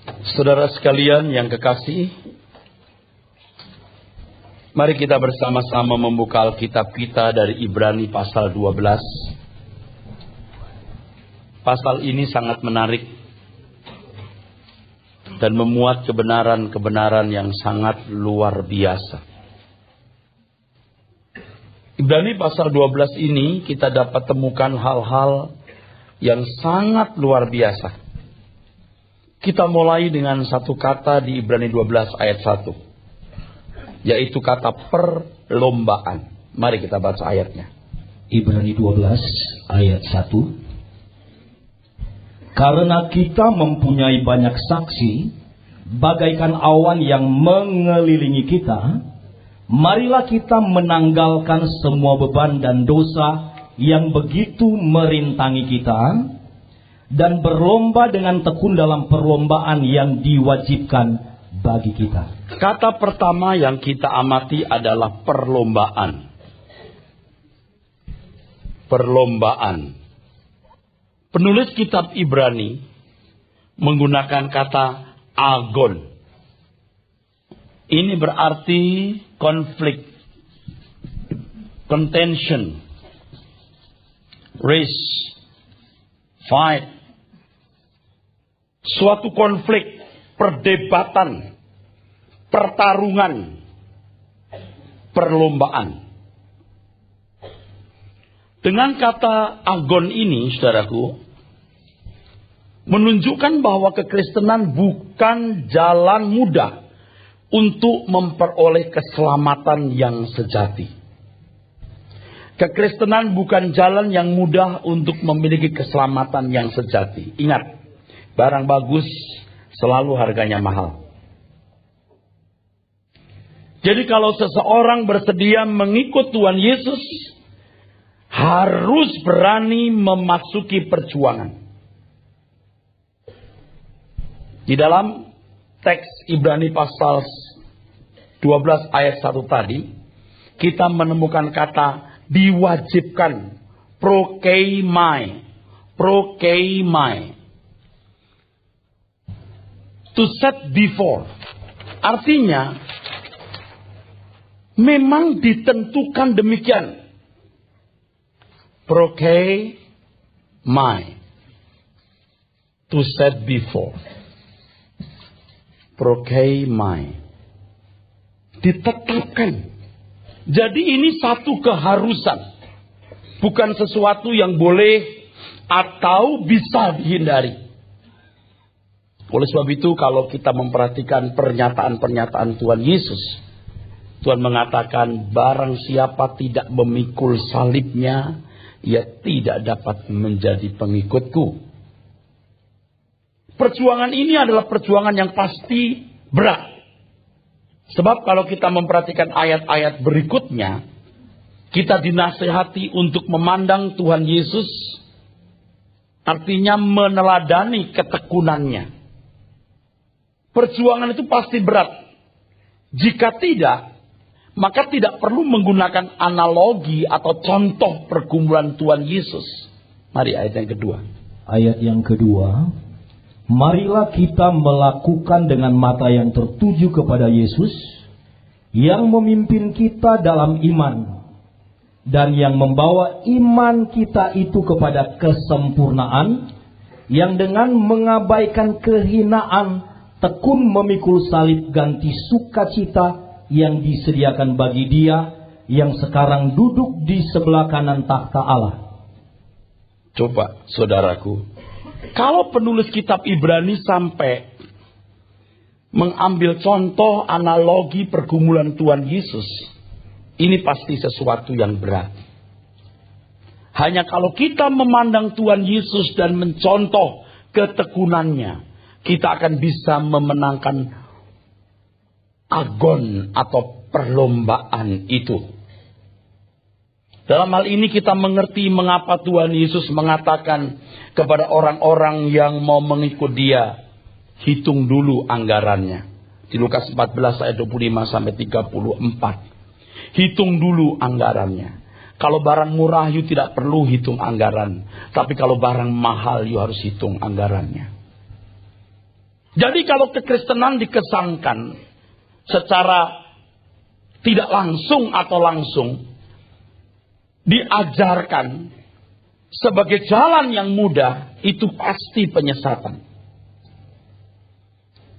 Saudara sekalian yang kekasih, mari kita bersama-sama membuka Alkitab kita dari Ibrani pasal 12. Pasal ini sangat menarik dan memuat kebenaran-kebenaran yang sangat luar biasa. Ibrani pasal 12 ini kita dapat temukan hal-hal yang sangat luar biasa. Kita mulai dengan satu kata di Ibrani 12 ayat 1. Yaitu kata perlombaan. Mari kita baca ayatnya. Ibrani 12 ayat 1. Karena kita mempunyai banyak saksi, bagaikan awan yang mengelilingi kita, marilah kita menanggalkan semua beban dan dosa yang begitu merintangi kita, dan berlomba dengan tekun dalam perlombaan yang diwajibkan bagi kita. Kata pertama yang kita amati adalah perlombaan. Perlombaan. Penulis kitab Ibrani menggunakan kata agon. Ini berarti konflik, contention, race, fight. Suatu konflik, perdebatan, pertarungan, perlombaan. Dengan kata agon ini, saudaraku, menunjukkan bahwa kekristenan bukan jalan mudah untuk memperoleh keselamatan yang sejati. Kekristenan bukan jalan yang mudah untuk memiliki keselamatan yang sejati. Ingat, barang bagus selalu harganya mahal. Jadi kalau seseorang bersedia mengikut Tuhan Yesus, harus berani memasuki perjuangan. Di dalam teks Ibrani pasal 12 ayat 1 tadi, kita menemukan kata diwajibkan, prokeimai, prokeimai. To set before. Artinya, memang ditentukan demikian. Prokeimai. To set before. Prokeimai. Ditetapkan. Jadi ini satu keharusan. Bukan sesuatu yang boleh atau bisa dihindari. Oleh sebab itu kalau kita memperhatikan pernyataan-pernyataan Tuhan Yesus, Tuhan mengatakan barang siapa tidak memikul salibnya, ia tidak dapat menjadi pengikutku. Perjuangan ini adalah perjuangan yang pasti berat. Sebab kalau kita memperhatikan ayat-ayat berikutnya, kita dinasihati untuk memandang Tuhan Yesus, artinya meneladani ketekunannya. Perjuangan itu pasti berat. Jika tidak, maka tidak perlu menggunakan analogi atau contoh pergumulan Tuhan Yesus. Mari ayat yang kedua. Ayat yang kedua. Marilah kita melakukan dengan mata yang tertuju kepada Yesus, yang memimpin kita dalam iman, dan yang membawa iman kita itu kepada kesempurnaan, yang dengan mengabaikan kehinaan, tekun memikul salib ganti sukacita yang disediakan bagi Dia yang sekarang duduk di sebelah kanan takhta Allah. Coba saudaraku, kalau penulis kitab Ibrani sampai mengambil contoh analogi pergumulan Tuhan Yesus, ini pasti sesuatu yang berat. Hanya kalau kita memandang Tuhan Yesus dan mencontoh ketekunannya, kita akan bisa memenangkan agon atau perlombaan itu. Dalam hal ini kita mengerti mengapa Tuhan Yesus mengatakan kepada orang-orang yang mau mengikut Dia, hitung dulu anggarannya. Di Lukas 14 ayat 25 sampai 34. Hitung dulu anggarannya. Kalau barang murah, you tidak perlu hitung anggaran. Tapi kalau barang mahal, you harus hitung anggarannya. Jadi kalau kekristenan dikesankan secara tidak langsung atau langsung diajarkan sebagai jalan yang mudah, itu pasti penyesatan.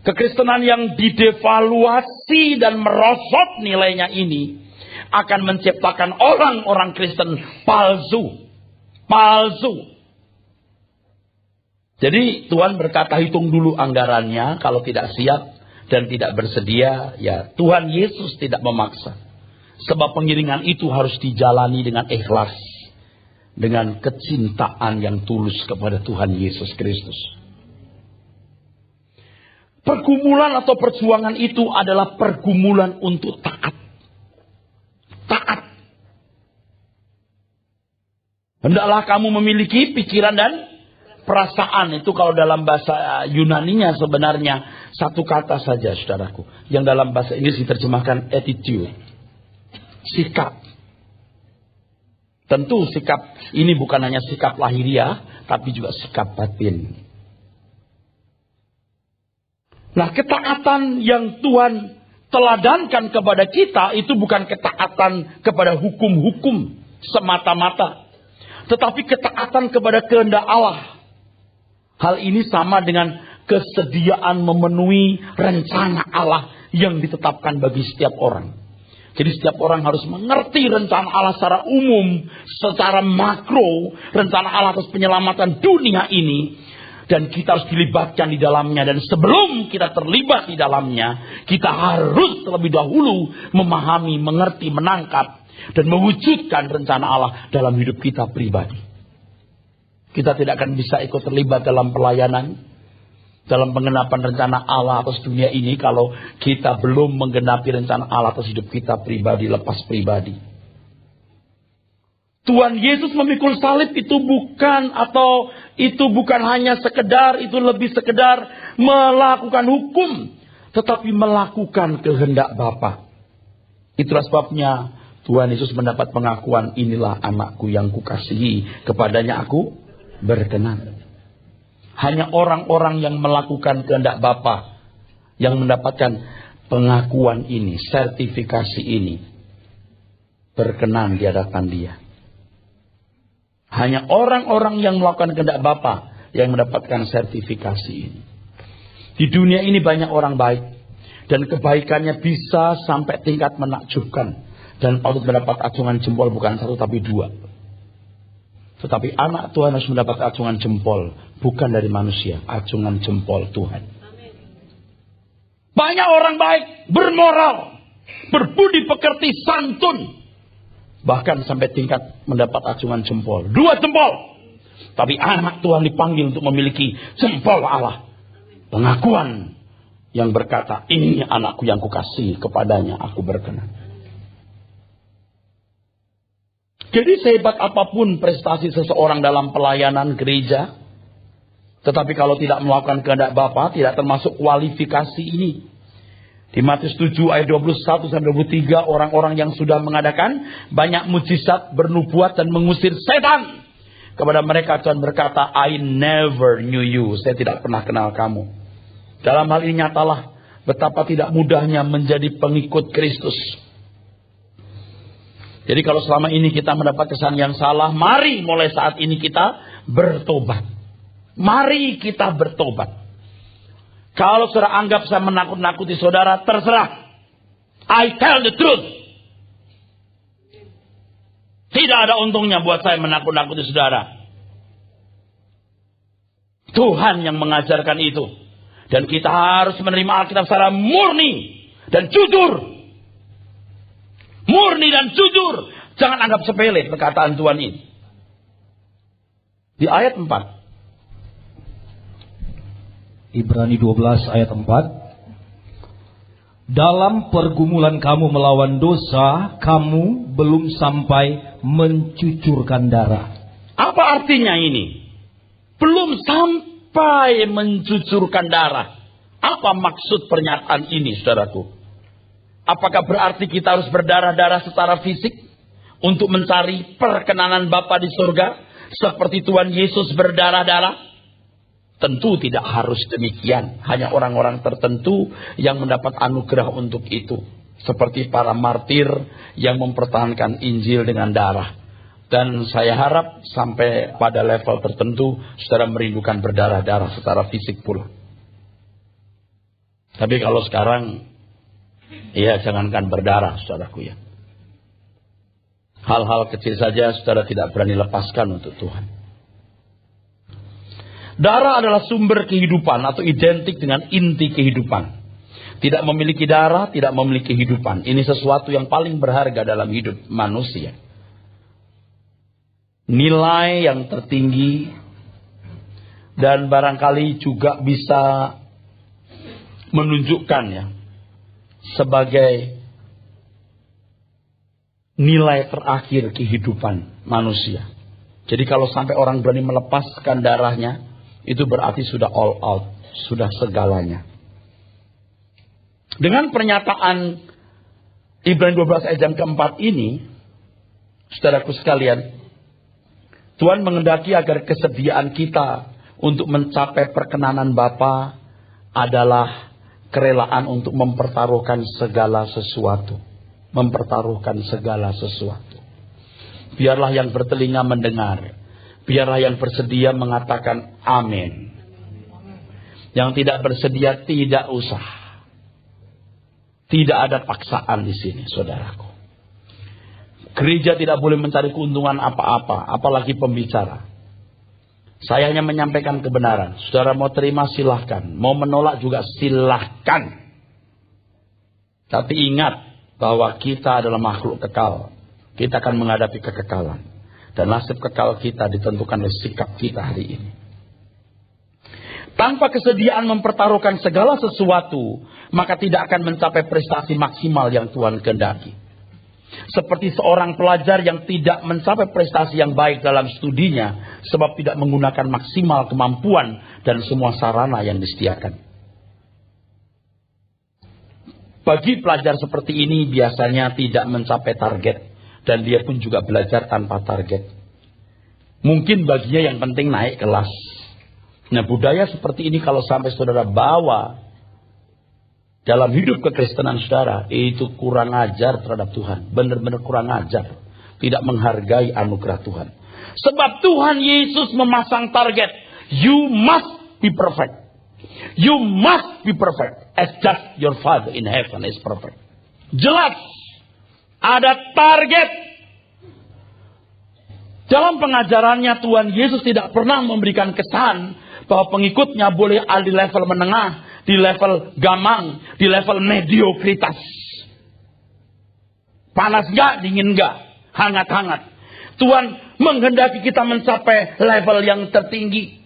Kekristenan yang didevaluasi dan merosot nilainya ini akan menciptakan orang-orang Kristen palsu. Jadi Tuhan berkata, hitung dulu anggarannya, kalau tidak siap dan tidak bersedia, ya Tuhan Yesus tidak memaksa. Sebab pengiringan itu harus dijalani dengan ikhlas, dengan kecintaan yang tulus kepada Tuhan Yesus Kristus. Pergumulan atau perjuangan itu adalah pergumulan untuk taat. Taat. Hendaklah kamu memiliki pikiran dan perasaan. Itu kalau dalam bahasa Yunaninya sebenarnya satu kata saja, saudaraku. Yang dalam bahasa Inggris diterjemahkan attitude. Sikap. Tentu sikap ini bukan hanya sikap lahiriah, tapi juga sikap batin. Nah, ketaatan yang Tuhan teladankan kepada kita itu bukan ketaatan kepada hukum-hukum semata-mata, tetapi ketaatan kepada kehendak Allah. Hal ini sama dengan kesediaan memenuhi rencana Allah yang ditetapkan bagi setiap orang. Jadi setiap orang harus mengerti rencana Allah secara umum, secara makro, rencana Allah atas penyelamatan dunia ini. Dan kita harus dilibatkan di dalamnya. Dan sebelum kita terlibat di dalamnya, kita harus terlebih dahulu memahami, mengerti, menangkap, dan mewujudkan rencana Allah dalam hidup kita pribadi. Kita tidak akan bisa ikut terlibat dalam pelayanan, dalam penggenapan rencana Allah atas dunia ini, kalau kita belum menggenapi rencana Allah atas hidup kita pribadi, lepas pribadi. Tuhan Yesus memikul salib itu bukan hanya sekedar, itu lebih sekedar melakukan hukum, tetapi melakukan kehendak Bapa. Itulah sebabnya Tuhan Yesus mendapat pengakuan, inilah anakku yang kukasihi, kepadanya aku berkenan. Hanya orang-orang yang melakukan kehendak Bapa yang mendapatkan pengakuan ini, sertifikasi ini, berkenan di hadapan Dia. Hanya orang-orang yang melakukan kehendak Bapa yang mendapatkan sertifikasi ini. Di dunia ini banyak orang baik, dan kebaikannya bisa sampai tingkat menakjubkan, dan patut mendapat acungan jempol bukan satu tapi dua. Tetapi anak Tuhan harus mendapat acungan jempol, bukan dari manusia, acungan jempol Tuhan. Banyak orang baik, bermoral, berbudi pekerti, santun, bahkan sampai tingkat mendapat acungan jempol, 2 jempol. Tapi anak Tuhan dipanggil untuk memiliki jempol Allah, pengakuan yang berkata, ini anakku yang kukasihi, kepadanya aku berkenan. Jadi sehebat apapun prestasi seseorang dalam pelayanan gereja, tetapi kalau tidak melakukan kehendak Bapa, tidak termasuk kualifikasi ini. Di Matius 7 ayat 21-23, orang-orang yang sudah mengadakan banyak mujizat, bernubuat dan mengusir setan, kepada mereka Tuhan berkata, I never knew you. Saya tidak pernah kenal kamu. Dalam hal ini nyatalah betapa tidak mudahnya menjadi pengikut Kristus. Jadi kalau selama ini kita mendapat kesan yang salah, mari mulai saat ini kita bertobat. Mari kita bertobat. Kalau saudara anggap saya menakut-nakuti saudara, terserah. I tell the truth. Tidak ada untungnya buat saya menakut-nakuti saudara. Tuhan yang mengajarkan itu. Dan kita harus menerima Alkitab secara murni dan jujur. Murni dan jujur. Jangan anggap sepele perkataan Tuhan ini. Di ayat 4. Ibrani 12 ayat 4. Dalam pergumulan kamu melawan dosa, kamu belum sampai mencucurkan darah. Apa artinya ini? Belum sampai mencucurkan darah. Apa maksud pernyataan ini, saudaraku? Apakah berarti kita harus berdarah-darah secara fisik untuk mencari perkenanan Bapa di surga, seperti Tuhan Yesus berdarah-darah? Tentu tidak harus demikian. Hanya orang-orang tertentu yang mendapat anugerah untuk itu. Seperti para martir yang mempertahankan Injil dengan darah. Dan saya harap sampai pada level tertentu saudara merindukan berdarah-darah secara fisik pula. Tapi kalau sekarang, ya jangankan berdarah saudaraku ya. Hal-hal kecil saja saudara tidak berani lepaskan untuk Tuhan. Darah adalah sumber kehidupan atau identik dengan inti kehidupan. Tidak memiliki darah, tidak memiliki kehidupan. Ini sesuatu yang paling berharga dalam hidup manusia. Nilai yang tertinggi dan barangkali juga bisa menunjukkan ya sebagai nilai terakhir kehidupan manusia. Jadi kalau sampai orang berani melepaskan darahnya, itu berarti sudah all out, sudah segalanya. Dengan pernyataan Ibrani 12 ayat yang keempat ini, saudaraku sekalian, Tuhan menghendaki agar kesediaan kita untuk mencapai perkenanan Bapa adalah kerelaan untuk mempertaruhkan segala sesuatu. Mempertaruhkan segala sesuatu. Biarlah yang bertelinga mendengar. Biarlah yang bersedia mengatakan amin. Yang tidak bersedia tidak usah. Tidak ada paksaan di sini, saudaraku. Gereja tidak boleh mencari keuntungan apa-apa, apalagi pembicara. Saya hanya menyampaikan kebenaran. Saudara mau terima silahkan, mau menolak juga silahkan. Tapi ingat bahwa kita adalah makhluk kekal. Kita akan menghadapi kekekalan. Dan nasib kekal kita ditentukan oleh sikap kita hari ini. Tanpa kesediaan mempertaruhkan segala sesuatu, maka tidak akan mencapai prestasi maksimal yang Tuhan kehendaki. Seperti seorang pelajar yang tidak mencapai prestasi yang baik dalam studinya, sebab tidak menggunakan maksimal kemampuan dan semua sarana yang disediakan. Bagi pelajar seperti ini biasanya tidak mencapai target. Dan dia pun juga belajar tanpa target. Mungkin baginya yang penting naik kelas. Nah, budaya seperti ini kalau sampai saudara bawa dalam hidup kekristenan saudara, itu kurang ajar terhadap Tuhan. Benar-benar kurang ajar. Tidak menghargai anugerah Tuhan. Sebab Tuhan Yesus memasang target. You must be perfect. You must be perfect. As just your Father in heaven is perfect. Jelas. Ada target. Dalam pengajarannya Tuhan Yesus tidak pernah memberikan kesan bahwa pengikutnya boleh di level menengah, di level gamang, di level mediokritas. Panas enggak, dingin enggak, hangat-hangat. Tuhan menghendaki kita mencapai level yang tertinggi.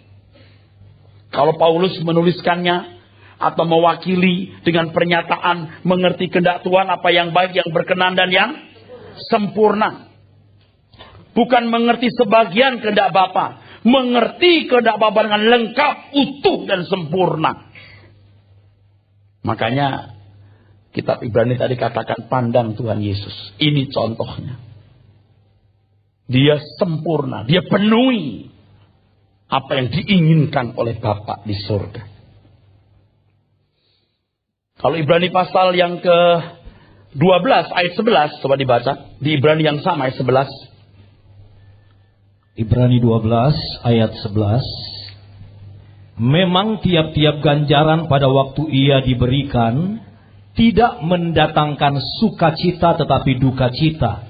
Kalau Paulus menuliskannya atau mewakili dengan pernyataan mengerti kehendak Tuhan, apa yang baik, yang berkenan dan yang sempurna. Bukan mengerti sebagian kehendak Bapa, mengerti kehendak Bapa dengan lengkap, utuh dan sempurna. Makanya kitab Ibrani tadi katakan pandang Tuhan Yesus. Ini contohnya. Dia sempurna, dia penuhi apa yang diinginkan oleh Bapa di surga. Kalau Ibrani pasal yang ke-12 ayat 11, coba dibaca. Di Ibrani yang sama ayat 11. Ibrani 12 ayat 11. Memang tiap-tiap ganjaran pada waktu ia diberikan tidak mendatangkan sukacita tetapi duka cita.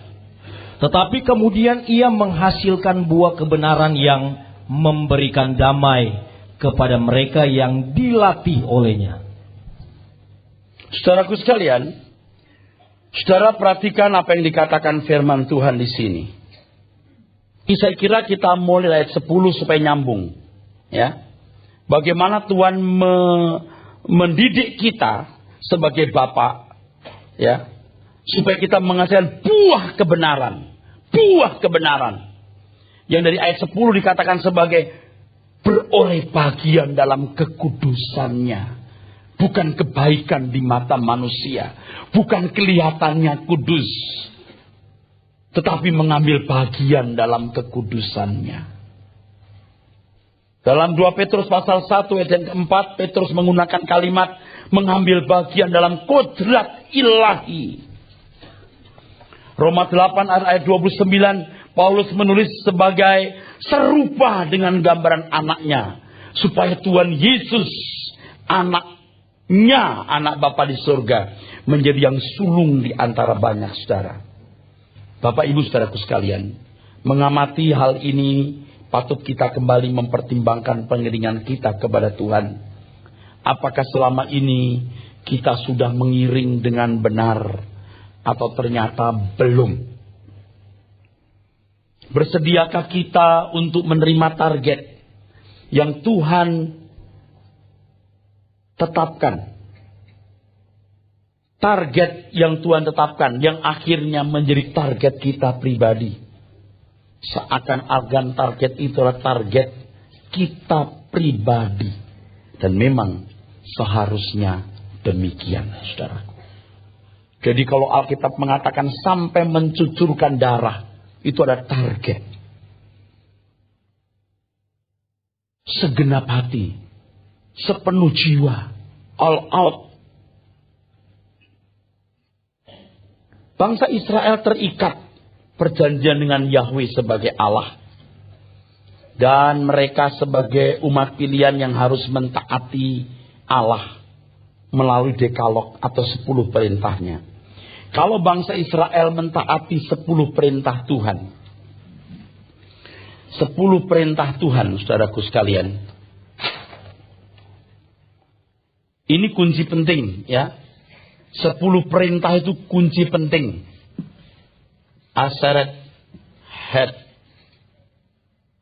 Tetapi kemudian ia menghasilkan buah kebenaran yang memberikan damai kepada mereka yang dilatih olehnya. Saudaraku sekalian, saudara perhatikan apa yang dikatakan firman Tuhan di sini. Saya kira kita mulai ayat 10 supaya nyambung. Ya, bagaimana Tuhan mendidik kita sebagai Bapa, ya, supaya kita menghasilkan buah kebenaran, yang dari ayat 10 dikatakan sebagai beroleh bagian dalam kekudusannya. Bukan kebaikan di mata manusia. Bukan kelihatannya kudus. Tetapi mengambil bagian dalam kekudusannya. Dalam 2 Petrus pasal 1 ayat yang keempat, Petrus menggunakan kalimat mengambil bagian dalam kodrat ilahi. Roma 8 ayat 29, Paulus menulis sebagai serupa dengan gambaran anaknya, supaya Tuhan Yesus, anaknya, anak Bapa di surga, menjadi yang sulung di antara banyak saudara. Bapak Ibu saudaraku sekalian, mengamati hal ini patut kita kembali mempertimbangkan pengiringan kita kepada Tuhan. Apakah selama ini kita sudah mengiring dengan benar atau ternyata belum? Bersediakah kita untuk menerima target yang Tuhan tetapkan? Target yang Tuhan tetapkan, yang akhirnya menjadi target kita pribadi. Seakan-akan target itu adalah target kita pribadi. Dan memang seharusnya demikian, saudaraku. Jadi kalau Alkitab mengatakan sampai mencucurkan darah, itu ada target. Segenap hati, sepenuh jiwa, all out. Bangsa Israel terikat perjanjian dengan Yahweh sebagai Allah. Dan mereka sebagai umat pilihan yang harus mentaati Allah melalui dekalog atau 10 perintahnya. Kalau bangsa Israel mentaati 10 perintah Tuhan, 10 perintah Tuhan, saudaraku sekalian, ini kunci penting ya. 10 perintah itu kunci penting. Aseret,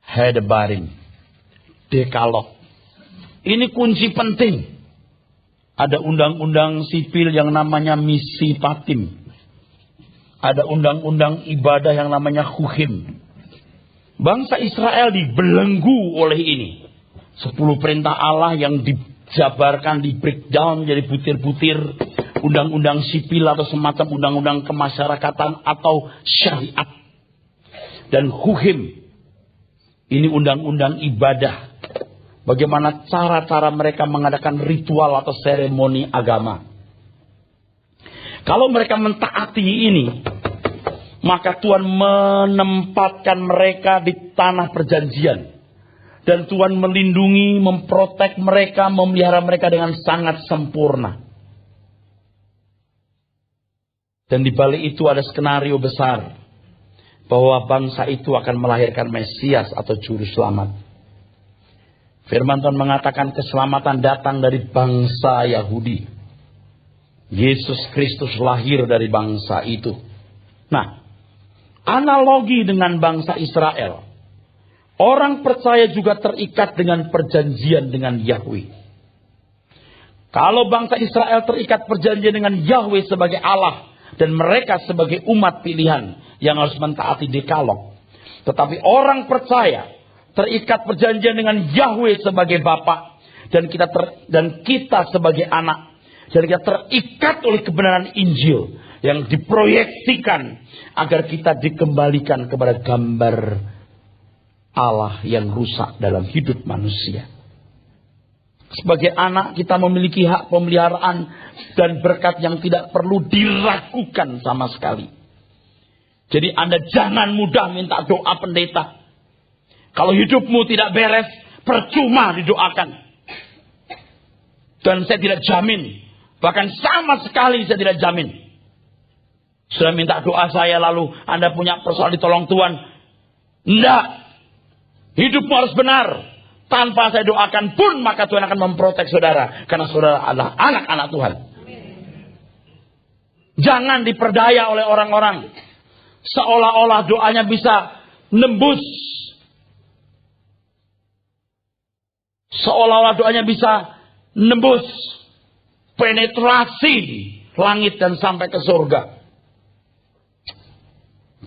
Hedebarim, Dekalog. Ini kunci penting. Ada undang-undang sipil yang namanya Misi Patim. Ada undang-undang ibadah yang namanya Hukim. Bangsa Israel dibelenggu oleh ini. 10 perintah Allah yang dijabarkan, di breakdown jadi butir-butir. Undang-undang sipil atau semacam undang-undang kemasyarakatan atau syariat. Dan Hukim. Ini undang-undang ibadah. Bagaimana cara-cara mereka mengadakan ritual atau seremoni agama. Kalau mereka mentaati ini, maka Tuhan menempatkan mereka di tanah perjanjian. Dan Tuhan melindungi, memprotek mereka, memelihara mereka dengan sangat sempurna. Dan di balik itu ada skenario besar. Bahwa bangsa itu akan melahirkan Mesias atau Juru Selamat. Firman Tuhan mengatakan keselamatan datang dari bangsa Yahudi. Yesus Kristus lahir dari bangsa itu. Nah, analogi dengan bangsa Israel. Orang percaya juga terikat dengan perjanjian dengan Yahweh. Kalau bangsa Israel terikat perjanjian dengan Yahweh sebagai Allah. Dan mereka sebagai umat pilihan yang harus mentaati dekalog. Tetapi orang percaya terikat perjanjian dengan Yahweh sebagai Bapa. Dan kita sebagai anak. Dan kita terikat oleh kebenaran Injil. Yang diproyeksikan agar kita dikembalikan kepada gambar Allah yang rusak dalam hidup manusia. Sebagai anak kita memiliki hak pemeliharaan dan berkat yang tidak perlu diragukan sama sekali. Jadi Anda jangan mudah minta doa pendeta. Kalau hidupmu tidak beres, percuma didoakan. Dan saya tidak jamin. Bahkan sama sekali saya tidak jamin. Sudah minta doa saya lalu Anda punya persoalan ditolong Tuhan. Tidak. Hidupmu harus benar. Tanpa saya doakan pun maka Tuhan akan memprotek saudara. Karena saudara adalah anak-anak Tuhan. Jangan diperdaya oleh orang-orang. Seolah-olah doanya bisa nembus. Seolah-olah doanya bisa nembus. Penetrasi langit dan sampai ke surga.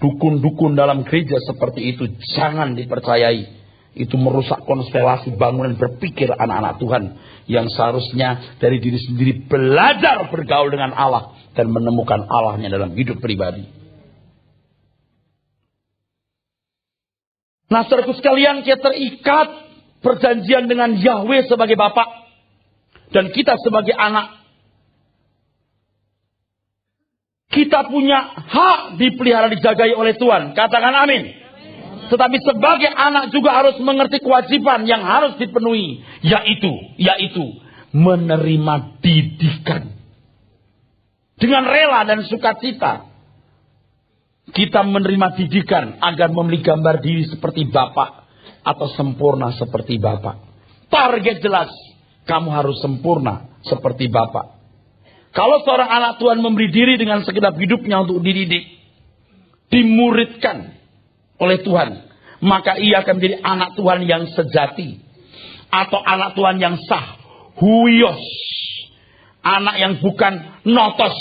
Dukun-dukun dalam gereja seperti itu jangan dipercayai. Itu merusak konstelasi bangunan berpikir anak-anak Tuhan. Yang seharusnya dari diri sendiri belajar bergaul dengan Allah. Dan menemukan Allahnya dalam hidup pribadi. Nah saudaraku sekalian, kita terikat perjanjian dengan Yahweh sebagai Bapa, dan kita sebagai anak. Kita punya hak dipelihara, dijagai oleh Tuhan. Katakan amin. Tetapi sebagai anak juga harus mengerti kewajiban yang harus dipenuhi, yaitu menerima didikan. Dengan rela dan sukacita kita menerima didikan agar memiliki gambar diri seperti Bapa atau sempurna seperti Bapa. Target jelas, kamu harus sempurna seperti Bapa. Kalau seorang anak Tuhan memberi diri dengan segenap hidupnya untuk dididik, dimuridkan oleh Tuhan, maka ia akan menjadi anak Tuhan yang sejati, atau anak Tuhan yang sah, huios, anak yang bukan notos.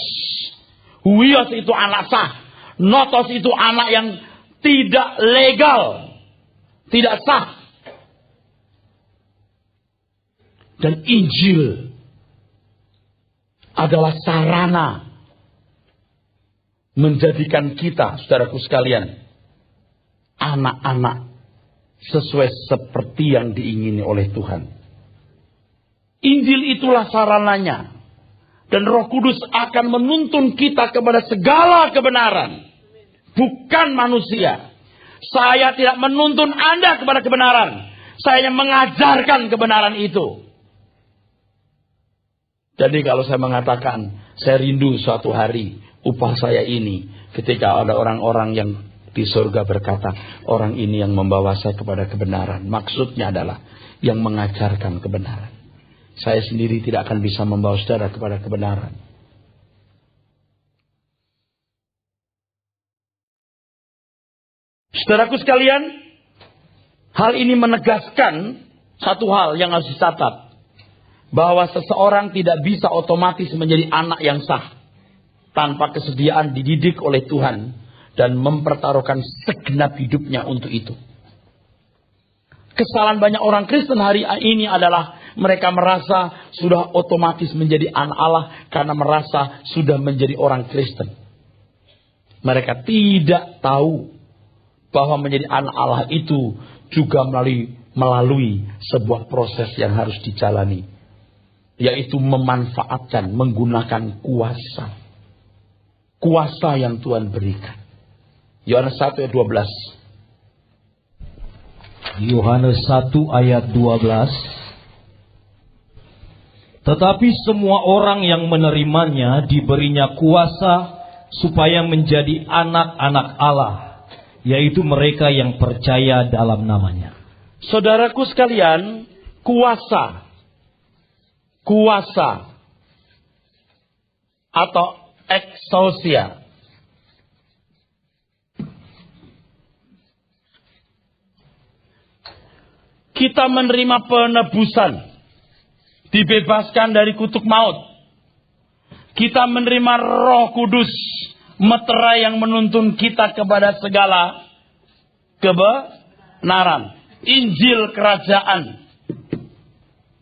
Huios itu anak sah, notos itu anak yang tidak legal, tidak sah. Dan Injil adalah sarana menjadikan kita, saudaraku sekalian, anak-anak sesuai seperti yang diingini oleh Tuhan. Injil itulah sarananya. Dan Roh Kudus akan menuntun kita kepada segala kebenaran. Bukan manusia. Saya tidak menuntun Anda kepada kebenaran. Saya hanya mengajarkan kebenaran itu. Jadi kalau saya mengatakan, saya rindu suatu hari upah saya ini, ketika ada orang-orang yang di surga berkata, orang ini yang membawa saya kepada kebenaran. Maksudnya adalah yang mengajarkan kebenaran. Saya sendiri tidak akan bisa membawa saudara kepada kebenaran. Saudaraku sekalian, hal ini menegaskan satu hal yang harus dicatat. Bahwa seseorang tidak bisa otomatis menjadi anak yang sah tanpa kesediaan dididik oleh Tuhan dan mempertaruhkan segenap hidupnya untuk itu. Kesalahan banyak orang Kristen hari ini adalah mereka merasa sudah otomatis menjadi anak Allah karena merasa sudah menjadi orang Kristen. Mereka tidak tahu bahwa menjadi anak Allah itu juga melalui sebuah proses yang harus dijalani. Yaitu memanfaatkan, menggunakan kuasa. Kuasa yang Tuhan berikan. Yohanes 1 ayat 12. Yohanes 1 ayat 12. Tetapi semua orang yang menerimanya diberinya kuasa supaya menjadi anak-anak Allah, yaitu mereka yang percaya dalam namanya. Saudaraku sekalian, kuasa atau exousia kita menerima penebusan, dibebaskan dari kutuk maut. Kita menerima Roh Kudus, meterai yang menuntun kita kepada segala kebenaran. Injil kerajaan.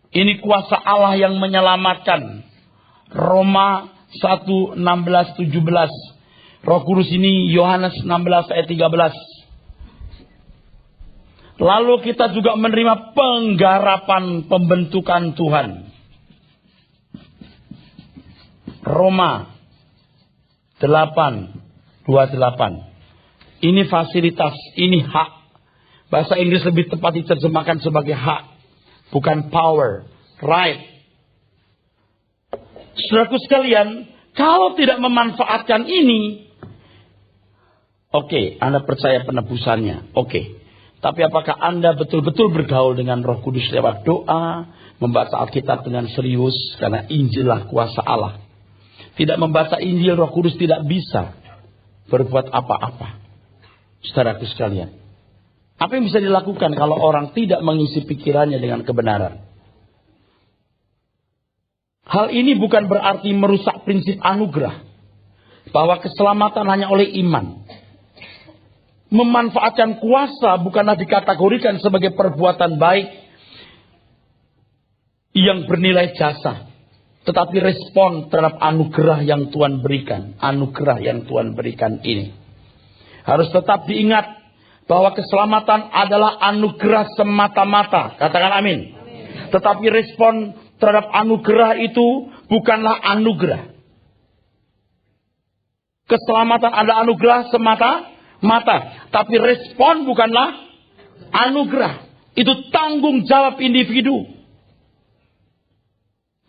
Ini kuasa Allah yang menyelamatkan. Roma 1, 16, 17. Roh Kudus ini Yohanes 16 ayat 13. Lalu kita juga menerima penggarapan pembentukan Tuhan. Roma 8, 28. Ini fasilitas, ini hak. Bahasa Inggris lebih tepat diterjemahkan sebagai hak. Bukan power, right. Saudaraku sekalian, kalau tidak memanfaatkan ini, oke, Anda percaya penebusannya, oke. Tapi apakah Anda betul-betul bergaul dengan Roh Kudus lewat doa, membaca Alkitab dengan serius, karena Injil lah kuasa Allah. Tidak membaca Injil, Roh Kudus tidak bisa berbuat apa-apa. Saudaraku sekalian, apa yang bisa dilakukan kalau orang tidak mengisi pikirannya dengan kebenaran? Hal ini bukan berarti merusak prinsip anugerah. Bahwa keselamatan hanya oleh iman. Memanfaatkan kuasa bukanlah dikategorikan sebagai perbuatan baik yang bernilai jasa. Tetapi respon terhadap anugerah yang Tuhan berikan. Anugerah yang Tuhan berikan ini harus tetap diingat. bahwa keselamatan adalah anugerah semata-mata. Katakan amin. Tetapi respon terhadap anugerah itu bukanlah anugerah. Keselamatan adalah anugerah semata-mata. Tapi respon bukanlah anugerah. Itu tanggung jawab individu.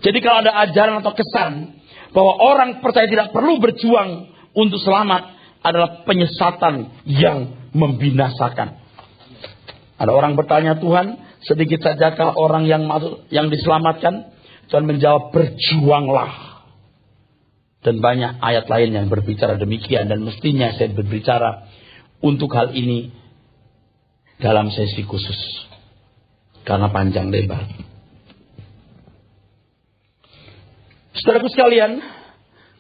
Jadi kalau ada ajaran atau kesan bahwa orang percaya tidak perlu berjuang untuk selamat, adalah penyesatan yang membinasakan. Ada orang bertanya, Tuhan, sedikit sajakah orang yang diselamatkan? Tuhan menjawab, berjuanglah. Dan banyak ayat lain yang berbicara demikian. Dan mestinya saya berbicara untuk hal ini dalam sesi khusus. Karena panjang lebar. Saudaraku sekalian,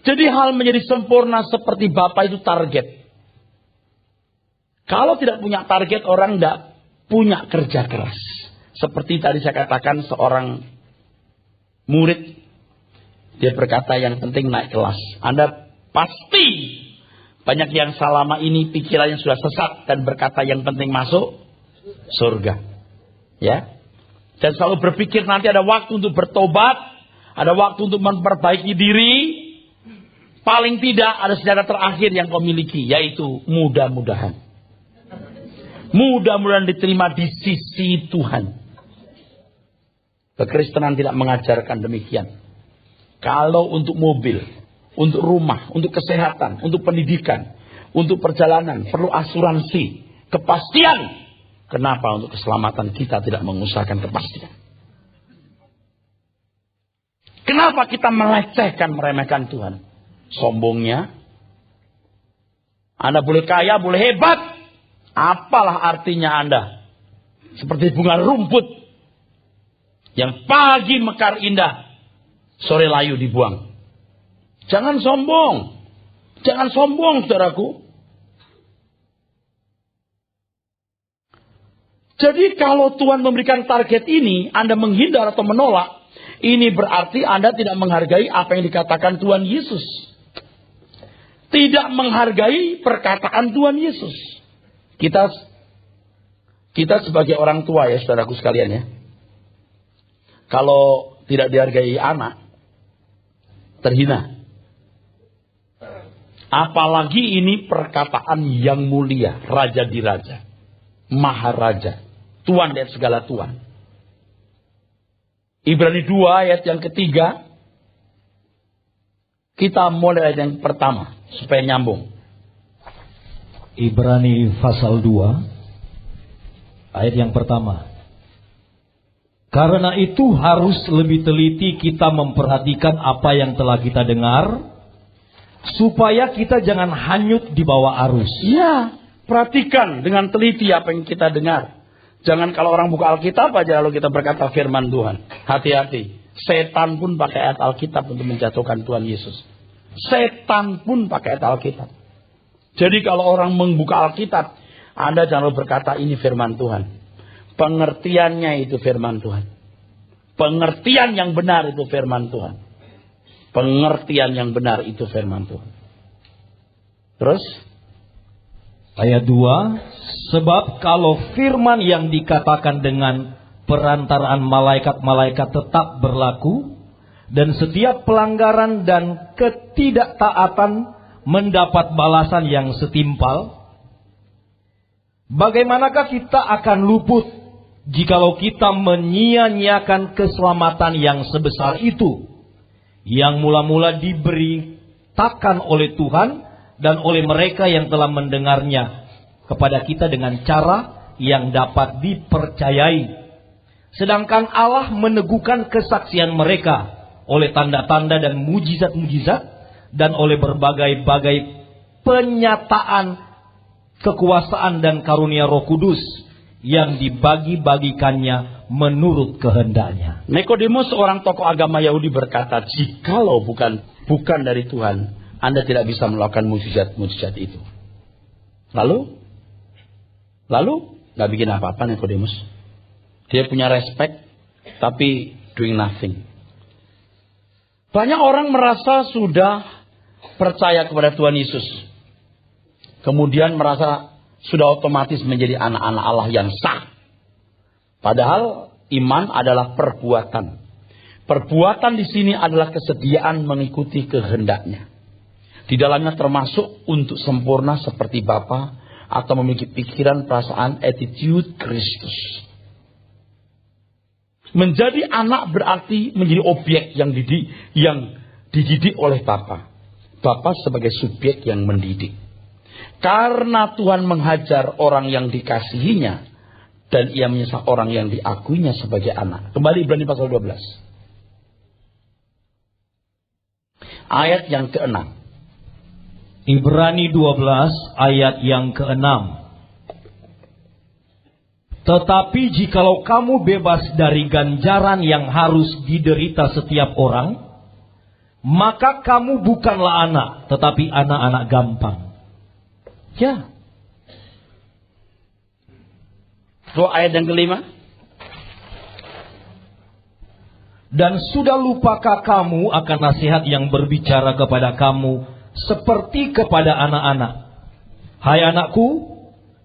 jadi hal menjadi sempurna seperti Bapa itu target. Kalau tidak punya target, orang tidak punya kerja keras. Seperti tadi saya katakan, seorang murid, dia berkata yang penting naik kelas. Anda pasti banyak yang selama ini pikirannya sudah sesat dan berkata yang penting masuk surga. Ya. Dan selalu berpikir nanti ada waktu untuk bertobat, ada waktu untuk memperbaiki diri. Paling tidak ada sejarah terakhir yang kau miliki, yaitu mudah-mudahan. Mudah-mudahan diterima di sisi Tuhan. Kekristenan tidak mengajarkan demikian. Kalau untuk mobil, untuk rumah, untuk kesehatan, untuk pendidikan, untuk perjalanan, perlu asuransi, kepastian. Kenapa untuk keselamatan kita tidak mengusahakan kepastian? Kenapa kita melecehkan, meremehkan Tuhan? Sombongnya. Anda boleh kaya, boleh hebat. Apalah artinya Anda? Seperti bunga rumput yang pagi mekar indah, sore layu dibuang. Jangan sombong. Jangan sombong, saudaraku. Jadi kalau Tuhan memberikan target ini, Anda menghindar atau menolak, ini berarti Anda tidak menghargai apa yang dikatakan Tuhan Yesus. Tidak menghargai perkataan Tuhan Yesus. Kita sebagai orang tua ya, saudaraku sekalian ya. Kalau tidak dihargai anak, terhina. Apalagi ini perkataan yang mulia, raja di raja, maharaja, Tuhan dari segala Tuhan. Ibrani 2 ayat yang ketiga. Kita mulai ayat yang pertama supaya nyambung. Ibrani pasal 2 ayat yang pertama. Karena itu harus lebih teliti kita memperhatikan apa yang telah kita dengar, supaya kita jangan hanyut di bawah arus. Ya, perhatikan dengan teliti apa yang kita dengar. Jangan kalau orang buka Alkitab aja lalu kita berkata firman Tuhan. Hati-hati. Setan pun pakai ayat Alkitab untuk menjatuhkan Tuhan Yesus. Setan pun pakai ayat Alkitab. Jadi kalau orang membuka Alkitab, Anda jangan berkata ini firman Tuhan. Pengertiannya itu firman Tuhan. Pengertian yang benar itu firman Tuhan. Pengertian yang benar itu firman Tuhan. Terus? Ayat 2. Sebab kalau firman yang dikatakan dengan perantaraan malaikat-malaikat tetap berlaku, dan setiap pelanggaran dan ketidaktaatan mendapat balasan yang setimpal, bagaimanakah kita akan luput jikalau kita menyia-nyiakan keselamatan yang sebesar itu, yang mula-mula diberitakan oleh Tuhan dan oleh mereka yang telah mendengarnya kepada kita dengan cara yang dapat dipercayai. Sedangkan Allah meneguhkan kesaksian mereka oleh tanda-tanda dan mujizat-mujizat dan oleh berbagai-bagai penyataan kekuasaan dan karunia Roh Kudus yang dibagi-bagikannya menurut kehendaknya. Nikodemus, seorang tokoh agama Yahudi, berkata, jikalau bukan dari Tuhan, Anda tidak bisa melakukan mujizat-mujizat itu. Lalu nggak bikin apa-apa Nikodemus. Dia punya respect, tapi doing nothing. Banyak orang merasa sudah percaya kepada Tuhan Yesus. Kemudian merasa sudah otomatis menjadi anak-anak Allah yang sah. Padahal iman adalah perbuatan. Perbuatan di sini adalah kesediaan mengikuti kehendaknya. Di dalamnya termasuk untuk sempurna seperti Bapa atau memiliki pikiran, perasaan, attitude Kristus. Menjadi anak berarti menjadi objek yang dididik oleh Bapa. Bapa sebagai subjek yang mendidik. Karena Tuhan menghajar orang yang dikasihinya dan ia menyesal orang yang diakuinya sebagai anak. Kembali Ibrani pasal 12. Ayat yang ke-6. Ibrani 12 ayat yang ke-6. Tetapi jikalau kamu bebas dari ganjaran yang harus diderita setiap orang, maka kamu bukanlah anak, tetapi anak-anak gampang. Ya. So, ayat yang kelima. Dan sudah lupakah kamu akan nasihat yang berbicara kepada kamu seperti kepada anak-anak? Hai anakku,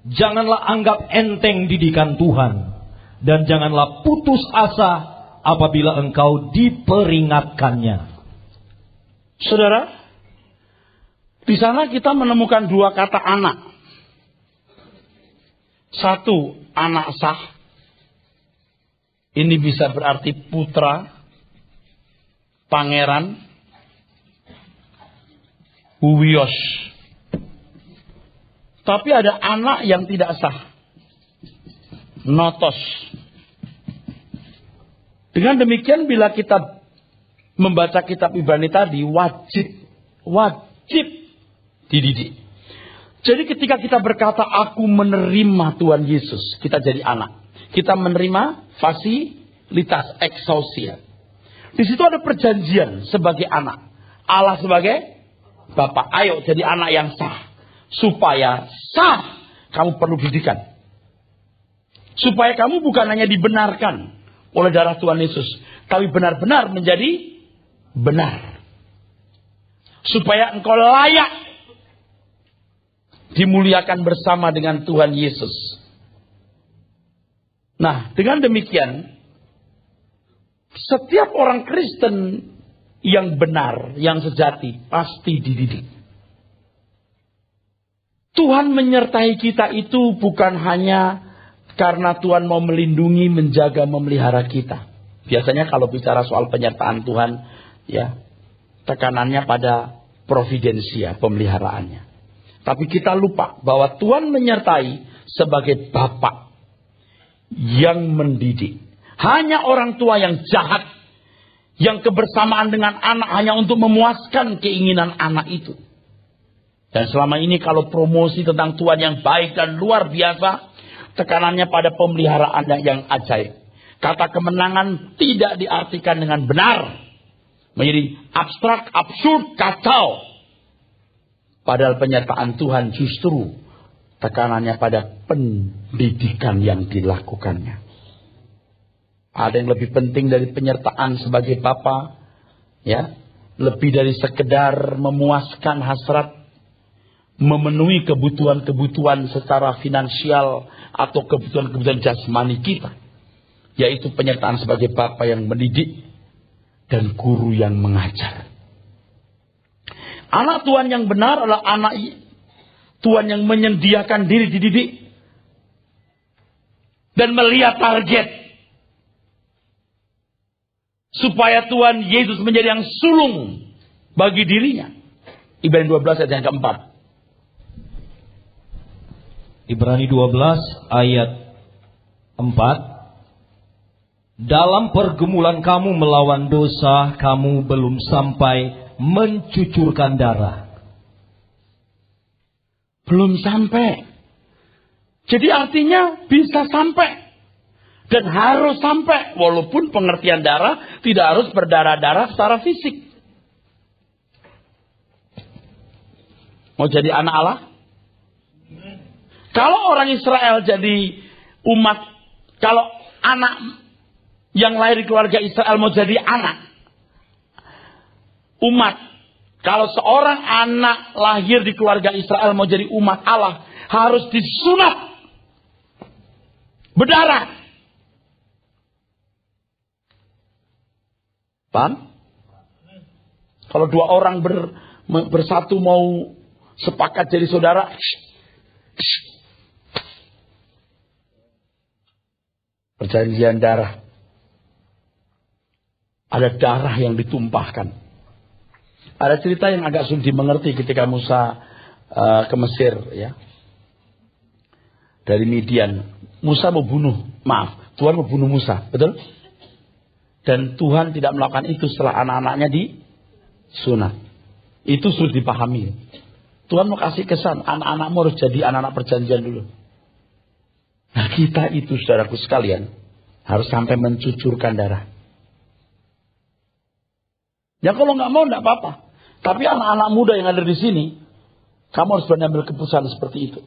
janganlah anggap enteng didikan Tuhan, dan janganlah putus asa apabila engkau diperingatkannya. Saudara, di sana kita menemukan dua kata anak. Satu, anak sah. Ini bisa berarti putra, pangeran, huwios. Tapi ada anak yang tidak sah. Notos. Dengan demikian bila kita membaca kitab Ibrani tadi, wajib dididik. Jadi ketika kita berkata aku menerima Tuhan Yesus, kita jadi anak. Kita menerima fasilitas exousia. Di situ ada perjanjian sebagai anak. Allah sebagai Bapa. Ayo jadi anak yang sah. Supaya sah, kamu perlu didikan. Supaya kamu bukan hanya dibenarkan oleh darah Tuhan Yesus, tapi benar-benar menjadi benar. Supaya engkau layak dimuliakan bersama dengan Tuhan Yesus. Nah, dengan demikian, setiap orang Kristen yang benar, yang sejati, pasti dididik. Tuhan menyertai kita itu bukan hanya karena Tuhan mau melindungi, menjaga, memelihara kita. Biasanya kalau bicara soal penyertaan Tuhan, ya, tekanannya pada providensia, pemeliharaannya. Tapi kita lupa bahwa Tuhan menyertai sebagai Bapa yang mendidik. Hanya orang tua yang jahat, yang kebersamaan dengan anak hanya untuk memuaskan keinginan anak itu. Dan selama ini kalau promosi tentang Tuhan yang baik dan luar biasa, tekanannya pada pemeliharaan yang ajaib. Kata kemenangan tidak diartikan dengan benar. Menjadi abstrak, absurd, kacau. Padahal penyertaan Tuhan justru tekanannya pada pendidikan yang dilakukannya. Ada yang lebih penting dari penyertaan sebagai Bapa, ya, lebih dari sekedar memuaskan hasrat, memenuhi kebutuhan-kebutuhan secara finansial atau kebutuhan-kebutuhan jasmani kita, yaitu penyertaan sebagai Bapa yang mendidik dan guru yang mengajar. Anak Tuhan yang benar adalah anak Tuhan yang menyediakan diri dididik dan melihat target supaya Tuhan Yesus menjadi yang sulung bagi dirinya. Ibrani 12 ayat yang keempat. Ibrani 12 ayat 4. Dalam pergumulan kamu melawan dosa, kamu belum sampai mencucurkan darah. Belum sampai. Jadi artinya bisa sampai. Dan harus sampai. Walaupun pengertian darah tidak harus berdarah-darah secara fisik. Mau jadi anak Allah? Kalau orang Israel jadi umat, kalau anak yang lahir di keluarga Israel mau jadi anak umat, kalau seorang anak lahir di keluarga Israel mau jadi umat Allah, harus disunat berdarah. Paham? Kalau dua orang bersatu mau sepakat jadi saudara, perjanjian darah. Ada darah yang ditumpahkan. Ada cerita yang agak sulit dimengerti ketika Musa ke Mesir, ya. Dari Midian. Musa Tuhan mau bunuh Musa, betul? Dan Tuhan tidak melakukan itu setelah anak-anaknya disunat. Itu sulit dipahami. Tuhan mau kasih kesan, anak-anakmu harus jadi anak-anak perjanjian dulu. Nah, kita itu, saudaraku sekalian, harus sampai mencucurkan darah. Ya kalau nggak mau, nggak apa-apa. Tapi anak-anak muda yang ada di sini, kamu harus berani ambil keputusan seperti itu.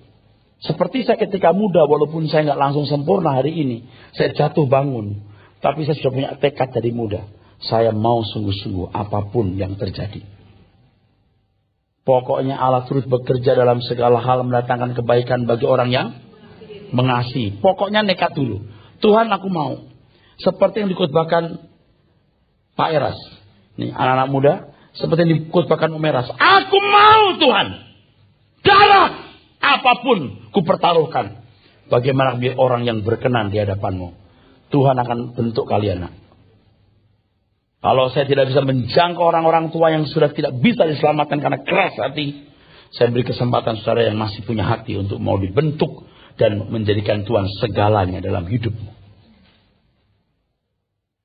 Seperti saya ketika muda, walaupun saya nggak langsung sempurna hari ini, saya jatuh bangun. Tapi saya sudah punya tekad dari muda. Saya mau sungguh-sungguh apapun yang terjadi. Pokoknya Allah turut bekerja dalam segala hal mendatangkan kebaikan bagi orang yang mengasihi. Pokoknya nekat dulu. Tuhan, aku mau. Seperti yang dikutbahkan Pak Eras. Nih, anak-anak muda. Seperti yang dikutbahkan Om Eras. Aku mau Tuhan. Darah apapun ku pertaruhkan. Bagaimana biar orang yang berkenan di hadapanmu. Tuhan akan bentuk kalian. Kalau saya tidak bisa menjangkau orang-orang tua yang sudah tidak bisa diselamatkan karena keras hati, saya beri kesempatan saudara yang masih punya hati untuk mau dibentuk dan menjadikan Tuhan segalanya dalam hidupmu.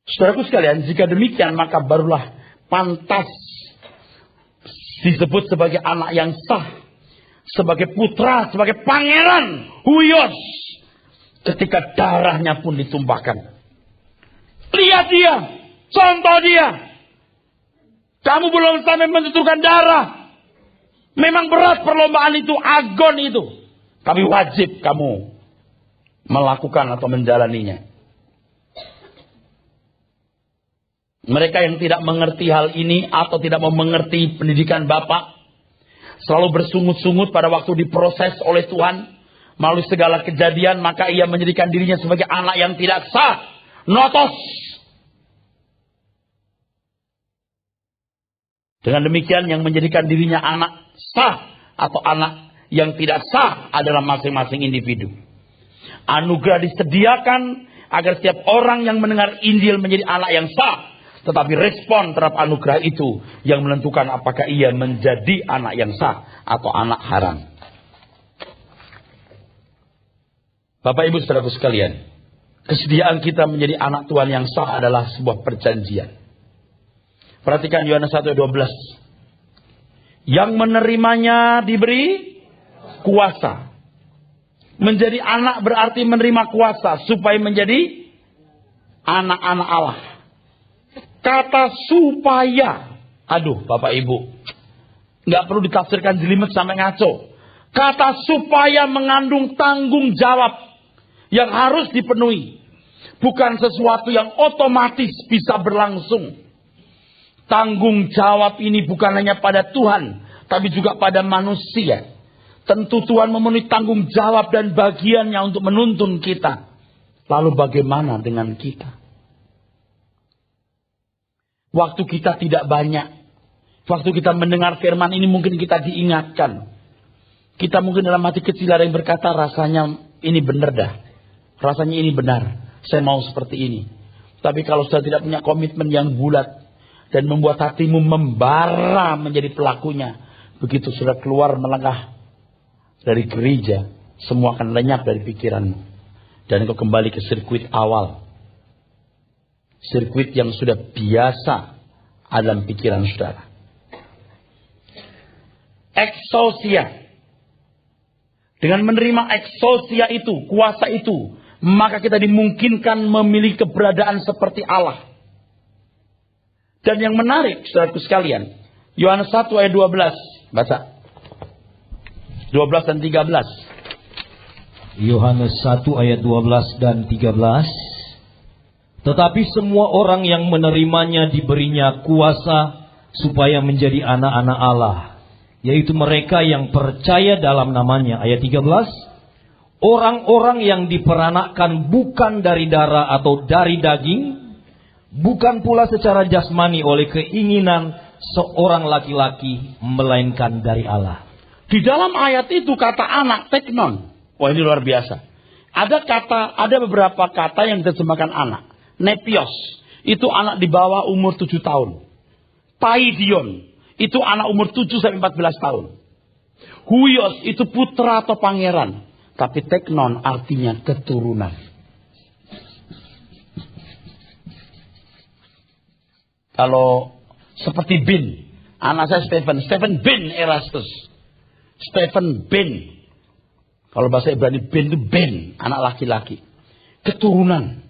Saudaraku sekalian, jika demikian maka barulah pantas disebut sebagai anak yang sah, sebagai putra, sebagai pangeran, huyos. Ketika darahnya pun ditumpahkan. Lihat dia. Contoh dia. Kamu belum sampai mencucurkan darah. Memang berat perlombaan itu. Agon itu. Tapi wajib kamu melakukan atau menjalaninya. Mereka yang tidak mengerti hal ini. Atau tidak mau mengerti pendidikan Bapak. Selalu bersungut-sungut pada waktu diproses oleh Tuhan. Melalui segala kejadian, maka ia menjadikan dirinya sebagai anak yang tidak sah. Notos. Dengan demikian yang menjadikan dirinya anak sah atau anak yang tidak sah adalah masing-masing individu. Anugerah disediakan agar setiap orang yang mendengar Injil menjadi anak yang sah. Tetapi respon terhadap anugerah itu yang menentukan apakah ia menjadi anak yang sah atau anak haram. Bapak Ibu saudaraku sekalian, kesediaan kita menjadi anak Tuhan yang sah adalah sebuah perjanjian. Perhatikan Yohanes 1:12. Yang menerimanya diberi kuasa. Menjadi anak berarti menerima kuasa supaya menjadi anak-anak Allah. Kata supaya, aduh Bapak Ibu, nggak perlu ditafsirkan jelimet sampai ngaco. Kata supaya mengandung tanggung jawab yang harus dipenuhi. Bukan sesuatu yang otomatis bisa berlangsung. Tanggung jawab ini bukan hanya pada Tuhan, tapi juga pada manusia. Tentu Tuhan memenuhi tanggung jawab dan bagiannya untuk menuntun kita. Lalu bagaimana dengan kita? Waktu kita tidak banyak. Waktu kita mendengar firman ini mungkin kita diingatkan. Kita mungkin dalam hati kecil ada yang berkata rasanya ini benar dah. Rasanya ini benar. Saya mau seperti ini. Tapi kalau sudah tidak punya komitmen yang bulat. Dan membuat hatimu membara menjadi pelakunya. Begitu sudah keluar melangkah dari gereja. Semua akan lenyap dari pikiranmu. Dan kau kembali ke sirkuit awal. Sirkuit yang sudah biasa dalam pikiran saudara. Exousia. Dengan menerima exousia itu, kuasa itu, maka kita dimungkinkan memiliki keberadaan seperti Allah. Dan yang menarik, saudaraku sekalian, Yohanes 1 ayat 12, baca. 12 dan 13. Yohanes 1 ayat 12 dan 13. Tetapi semua orang yang menerimanya diberinya kuasa supaya menjadi anak-anak Allah, yaitu mereka yang percaya dalam namanya. Ayat 13, orang-orang yang diperanakkan bukan dari darah atau dari daging, bukan pula secara jasmani oleh keinginan seorang laki-laki, melainkan dari Allah. Di dalam ayat itu kata anak, teknon. Wah, ini luar biasa. Ada beberapa kata yang diterjemahkan anak. Nepios, itu anak di bawah umur 7 tahun. Paidion, itu anak umur 7-14 tahun. Huios, itu putra atau pangeran. Tapi teknon artinya keturunan. Kalau seperti bin, anak saya Stephen bin Erastus. Stephen bin. Kalau bahasa Ibrani bin itu bin, anak laki-laki. Keturunan.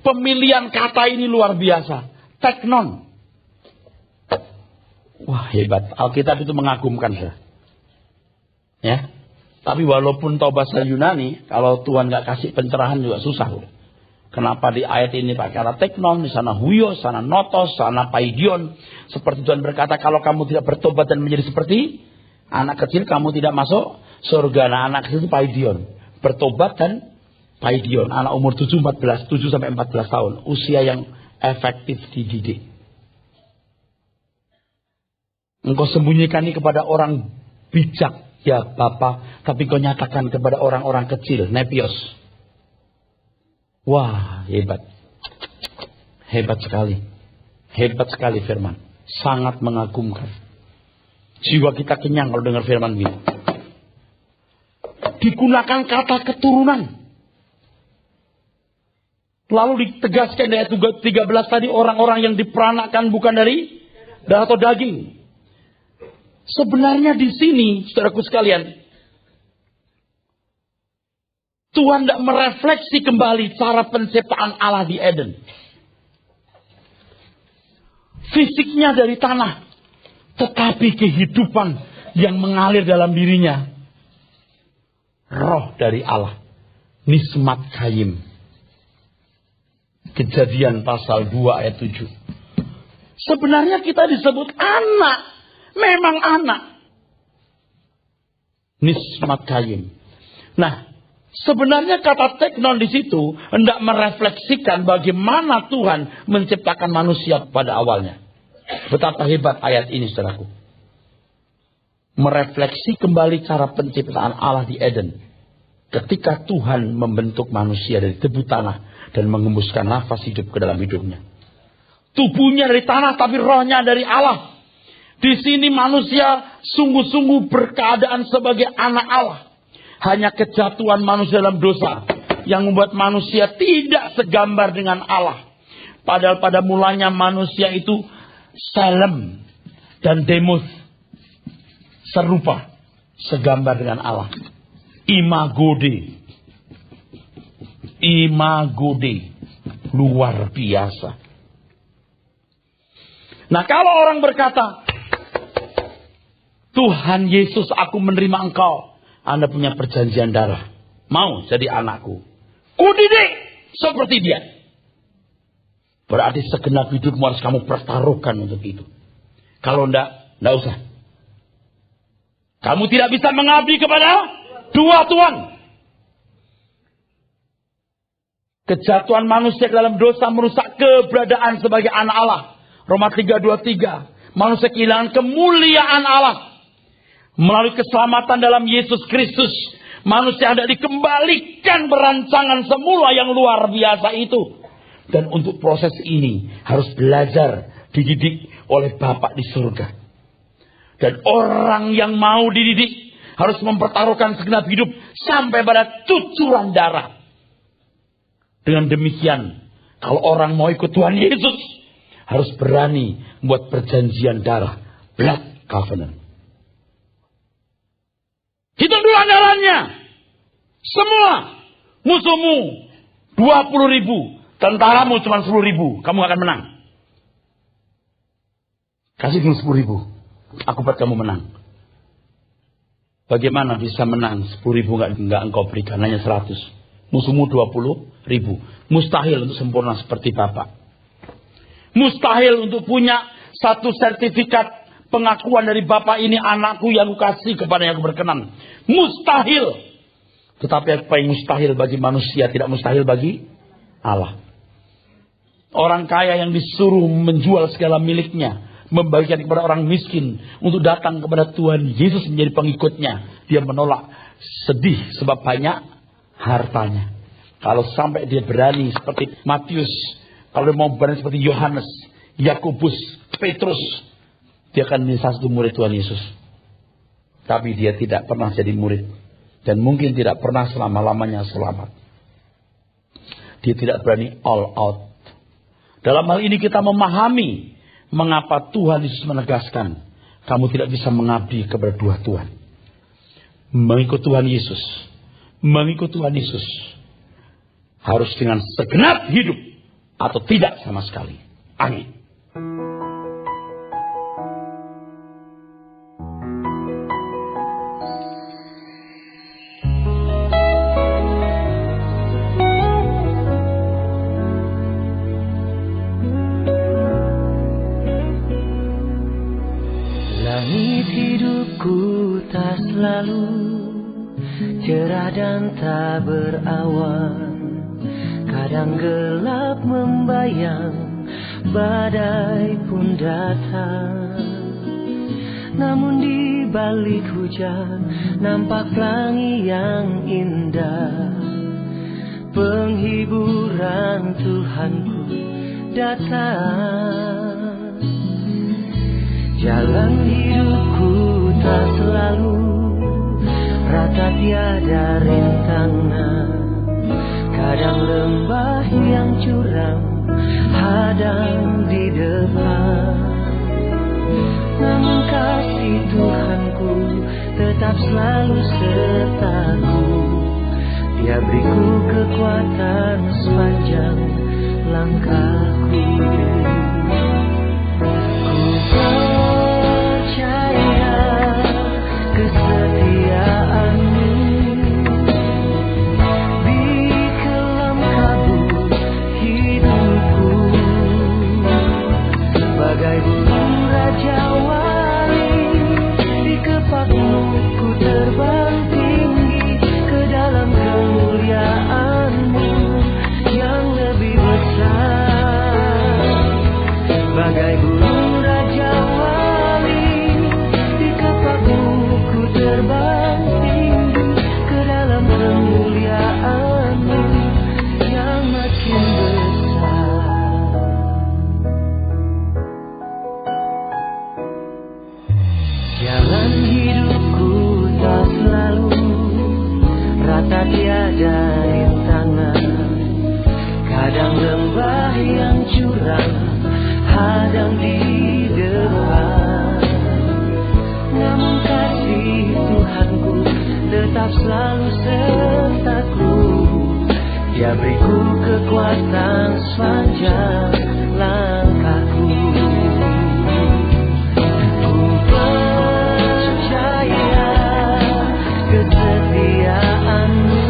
Pemilihan kata ini luar biasa. Teknon. Wah, hebat. Alkitab itu mengagumkan saya. Ya. Tapi walaupun tahu bahasa Yunani, kalau Tuhan nggak kasih pencerahan juga susah. Kenapa di ayat ini pakai kata teknon, di sana huios, sana notos, sana paidion. Seperti Tuhan berkata, kalau kamu tidak bertobat dan menjadi seperti anak kecil, kamu tidak masuk surga. Nah, anak kecil itu paidion. Bertobat dan paidion. Anak umur 7-14 tahun. Usia yang efektif dididik. Engkau sembunyikan ini kepada orang bijak, ya Bapa. Tapi kau nyatakan kepada orang-orang kecil, nepios. Wah, hebat. Hebat sekali. Hebat sekali firman. Sangat mengagumkan. Jiwa kita kenyang kalau dengar firman ini. Digunakan kata keturunan. Lalu ditegaskan di ayat 13 tadi, orang-orang yang diperanakkan bukan dari darah atau daging. Sebenarnya di sini, saudaraku sekalian, Tuhan tidak merefleksi kembali cara penciptaan Allah di Eden. Fisiknya dari tanah, tetapi kehidupan yang mengalir dalam dirinya, roh dari Allah. Nismat Kayim. Kejadian pasal 2 ayat 7. Sebenarnya kita disebut anak. Memang anak. Nismat Kayim. Nah, sebenarnya kata teknon di situ hendak merefleksikan bagaimana Tuhan menciptakan manusia pada awalnya. Betapa hebat ayat ini, saudaraku. Merefleksi kembali cara penciptaan Allah di Eden. Ketika Tuhan membentuk manusia dari debu tanah dan mengembuskan nafas hidup ke dalam hidupnya. Tubuhnya dari tanah tapi rohnya dari Allah. Di sini manusia sungguh-sungguh berkeadaan sebagai anak Allah. Hanya kejatuhan manusia dalam dosa yang membuat manusia tidak segambar dengan Allah. Padahal pada mulanya manusia itu Salem dan Demos serupa, segambar dengan Allah. Imago Dei. Imago Dei. Luar biasa. Nah, kalau orang berkata, Tuhan Yesus, aku menerima engkau. Anda punya perjanjian darah. Mau jadi anakku. Kudidik seperti dia. Berarti segenap hidupmu harus kamu pertaruhkan untuk itu. Kalau enggak usah. Kamu tidak bisa mengabdi kepada dua Tuhan. Kejatuhan manusia dalam dosa merusak keberadaan sebagai anak Allah. Roma 3:23. Manusia kehilangan kemuliaan Allah. Melalui keselamatan dalam Yesus Kristus, manusia hendak dikembalikan berancangan semula yang luar biasa itu. Dan untuk proses ini harus belajar, dididik oleh Bapa di surga. Dan orang yang mau dididik harus mempertaruhkan segenap hidup sampai pada cucuran darah. Dengan demikian, kalau orang mau ikut Tuhan Yesus, harus berani membuat perjanjian darah, blood covenant. Hitung dulu andalannya. Semua musuhmu 20.000, tentaramu cuma 10.000, kamu akan menang. Kasih dulu 10.000, aku buat kamu menang. Bagaimana bisa menang? 10.000 enggak engkau berikan, hanya 100. Musuhmu 20.000. Mustahil untuk sempurna seperti Bapak. Mustahil untuk punya satu sertifikat pengakuan dari Bapa, ini anakku yang kukasih, kepada yang aku berkenan. Mustahil. Tetapi apa yang mustahil bagi manusia tidak mustahil bagi Allah. Orang kaya yang disuruh menjual segala miliknya, membagikan kepada orang miskin untuk datang kepada Tuhan Yesus menjadi pengikutnya, dia menolak, sedih sebab banyak hartanya. Kalau sampai dia berani seperti Matius, kalau dia mau berani seperti Yohanes, Yakobus, Petrus, dia akan menjadi satu murid Tuhan Yesus. Tapi dia tidak pernah jadi murid, dan mungkin tidak pernah selama-lamanya selamat. Dia tidak berani all out. Dalam hal ini kita memahami mengapa Tuhan Yesus menegaskan, kamu tidak bisa mengabdi kepada dua Tuhan. Mengikut Tuhan Yesus, mengikut Tuhan Yesus harus dengan segenap hidup atau tidak sama sekali. Amin. Langit hidupku tak selalu cerah dan tak berawan. Kadang gelap membayang, badai pun datang. Namun di balik hujan nampak pelangi yang indah. Penghiburan Tuhanku datang. Jalan hidupku tak selalu rata, tiada rintangan. Kadang lembah yang curam hadang di depan. Namun kasih Tuhanku tetap selalu sertaku. Dia beriku kekuatan sepanjang langkahku. Ku percaya kesetiaan-Mu. Di kelam kabut hidupku, bagai burung raja wali, di kepak-Mu ku terbang tinggi ke dalam kemuliaan-Mu yang lebih besar. Bagai burung raja wali, di kepak-Mu ku terbang tinggi ke dalam kemuliaan-Mu yang makin besar. Jalan hidupku tak selalu rata, tiada rintangan. Kadang lembah yang curam hadang di depan. Namun kasih Tuhanku tetap selalu sertaku. Dia beriku kekuatan sepanjang langkahku. Ku percaya kesetiaan-Mu.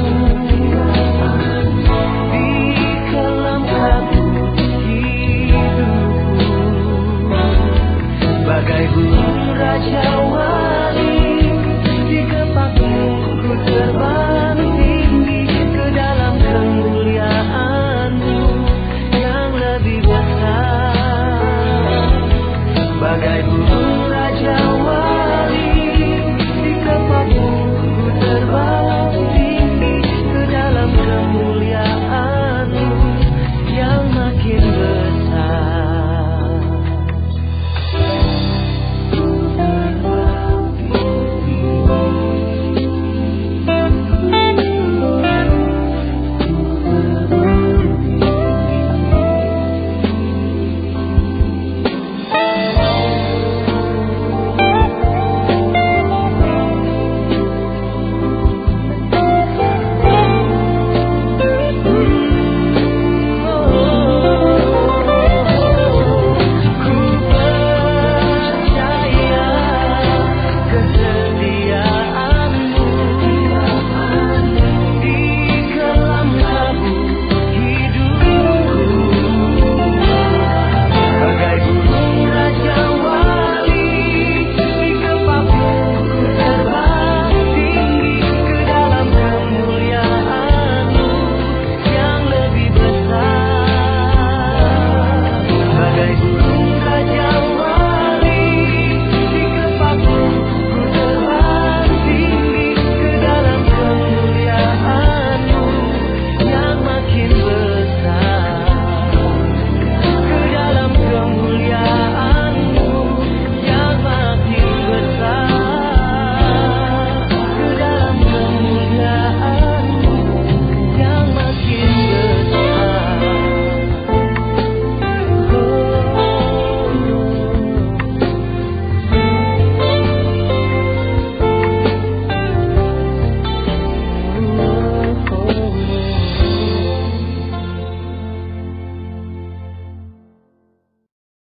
Di kelam kabut hidupku, bagai burung raja wali, di kepak-Mu ku terbang tinggi ke dalam kemuliaan-Mu yang lebih besar. Bagai burung raja